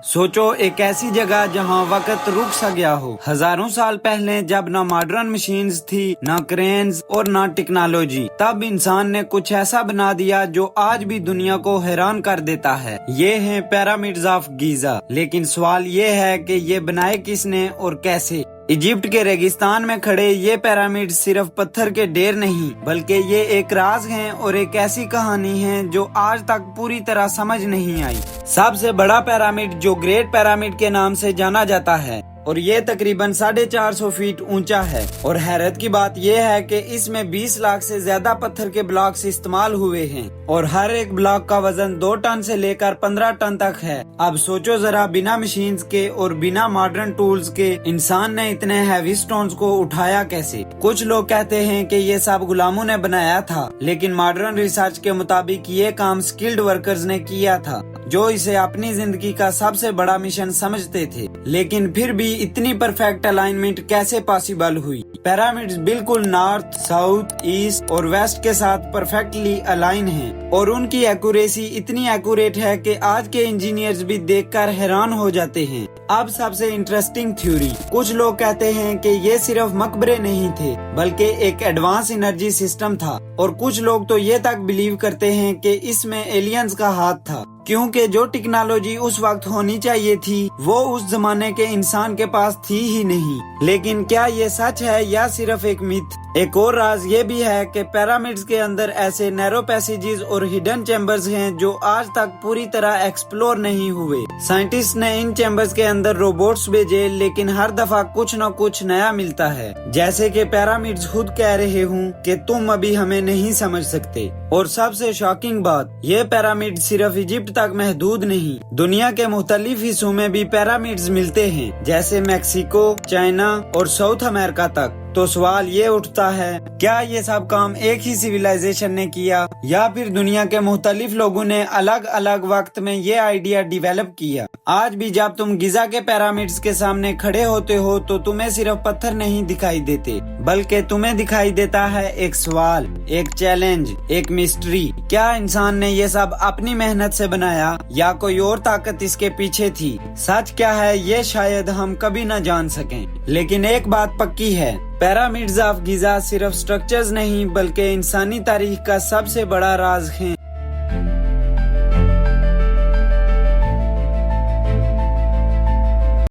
सोचो एक ऐसी जगह जहाँ वक्त रुक सा गया हो। हजारों साल पहले जब ना मॉडर्न मशीन्स थी, ना क्रेन्स और ना टेक्नोलॉजी, तब इंसान ने कुछ ऐसा बना दिया जो आज भी दुनिया को हैरान कर देता है। ये हैं पिरामिड्स ऑफ गीजा। लेकिन सवाल ये है कि ये बनाए किसने और कैसे। इजिप्ट के रेगिस्तान में खड़े ये पिरामिड सिर्फ पत्थर के ढेर नहीं, बल्कि ये एक राज हैं और एक ऐसी कहानी है जो आज तक पूरी तरह समझ नहीं आई। सबसे बड़ा पिरामिड जो ग्रेट पिरामिड के नाम से जाना जाता है और ये तकरीबन 450 फीट ऊंचा है। और हैरत की बात यह है कि इसमें 20 लाख से ज्यादा पत्थर के ब्लॉक्स इस्तेमाल हुए हैं और हर एक ब्लॉक का वजन 2 टन से लेकर 15 टन तक है। अब सोचो जरा, बिना मशीन्स के और बिना मॉडर्न टूल्स के इंसान ने इतने हैवी स्टोन्स को उठाया कैसे। कुछ लोग कहते हैं कि ये सब गुलामों ने बनाया था, लेकिन मॉडर्न रिसर्च के मुताबिक ये काम स्किल्ड वर्कर्स ने किया था जो इसे अपनी जिंदगी का सबसे बड़ा मिशन समझते थे। लेकिन फिर भी इतनी परफेक्ट अलाइनमेंट कैसे पॉसिबल हुई। पिरामिड्स बिल्कुल नॉर्थ, साउथ, ईस्ट और वेस्ट के साथ परफेक्टली अलाइन हैं और उनकी एक्यूरेसी इतनी एक्यूरेट है कि आज के इंजीनियर्स भी देखकर हैरान हो जाते हैं। अब सबसे इंटरेस्टिंग थ्योरी, कुछ लोग कहते हैं कि ये सिर्फ मकबरे नहीं थे बल्कि एक एडवांस एनर्जी सिस्टम था, और कुछ लोग तो ये तक बिलीव करते हैं कि इसमें एलियंस का हाथ था, क्योंकि जो टेक्नोलॉजी उस वक्त होनी चाहिए थी वो उस जमाने के इंसान के पास थी ही नहीं। लेकिन क्या ये सच है या सिर्फ एक मिथ। एक और राज ये भी है कि पिरामिड्स के अंदर ऐसे नैरो पैसेजेस और हिडन चैम्बर्स हैं जो आज तक पूरी तरह एक्सप्लोर नहीं हुए। साइंटिस्ट ने इन चैम्बर्स के अंदर रोबोट्स भेजे, लेकिन हर दफा कुछ न कुछ नया मिलता है, जैसे कि पिरामिड्स खुद कह रहे हूँ कि तुम अभी हमें नहीं समझ सकते। और सबसे शॉकिंग बात, ये पिरामिड सिर्फ इजिप्ट तक महदूद नहीं, दुनिया के मुख्तलिफ हिस्सों में भी पिरामिड्स मिलते हैं, जैसे मैक्सिको, चाइना और साउथ अमेरिका तक। तो सवाल ये उठता है, क्या ये सब काम एक ही सिविलाइजेशन ने किया या फिर दुनिया के मुख्तलिफ लोगों ने अलग अलग वक्त में ये आइडिया डेवलप किया। आज भी जब तुम गिजा के पिरामिड्स के सामने खड़े होते हो तो तुम्हें सिर्फ पत्थर नहीं दिखाई देते, बल्कि तुम्हें दिखाई देता है एक सवाल, एक चैलेंज, एक मिस्ट्री। क्या इंसान ने ये सब अपनी मेहनत से बनाया या कोई और ताकत इसके पीछे थी? सच क्या है ये शायद हम कभी न जान सकें, लेकिन एक बात पक्की है, पिरामिड्स ऑफ गिजा सिर्फ स्ट्रक्चर्स नहीं बल्कि इंसानी तारीख का सबसे बड़ा राज हैं।